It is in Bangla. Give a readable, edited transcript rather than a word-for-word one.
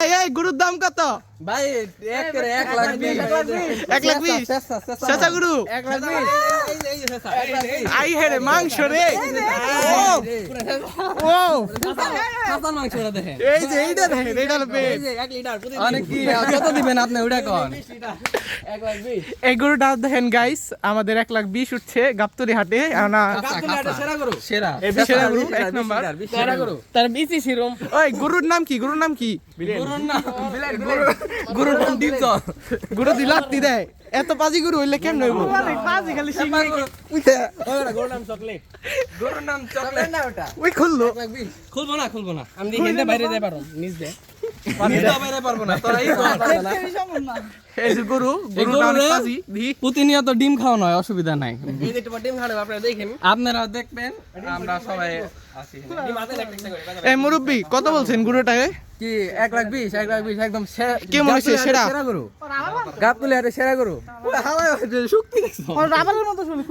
এই গরুর দাম কত ভাই 1 লাখ 1,20,000 চাচা গরু 1 লাখ 20 আই হেরে মাংস রে ও খাসান মাংসটা দেখেন এই যে এইটা দেখেন এইটা পেট এই যে 1 লিটার অনেক কি কত দিবেন আপনি ওটা কোন 1 লাখ 20 এই গরুটা দেখেন গাইস আমাদের 1,20,000 উঠছে গাবতলি হাটে না গাবতলিটা সেরা গরু সেরা এই সেরা গরু এক নাম্বার সেরা গরু তার বিচি সিরম ওই গরুর নাম কি গরুর নাম কি গরুর নাম গরুর নাম ডিপজ গরু দিলাতি দেয় এত পাজি গরু হইলে কেমন হইব পাজি খালি সিঙ্গা গরু ওটা গরুর নাম চকলেট গরুর নাম চকলেট না ওটা ওই খুললো 1 লাখ 20 খুলবো না আমি দেখি এনে বাইরে যাই পারো নিজ দে নিজ বাইরে পারবো না তোরা এই এই যে গরু অনেক পাজি দি প্রতিনিয়ত ডিম খাওয়ানো হয় অসুবিধা নাই এই যে তোমার ডিম খাওয়ানো আপনারা দেখেন আপনারা দেখবেন আমরা সবাই আছি ডিম আছে একটা করে এই মুরব্বি কত বলছেন গরুটাকে কি 1 লাখ 20 একদম কেমন হইছে সেরা সেরা গরু গাবতলি হাটে সেরা গরু হাওয়া শক্তি দেখছো রাবারের মতো শুনি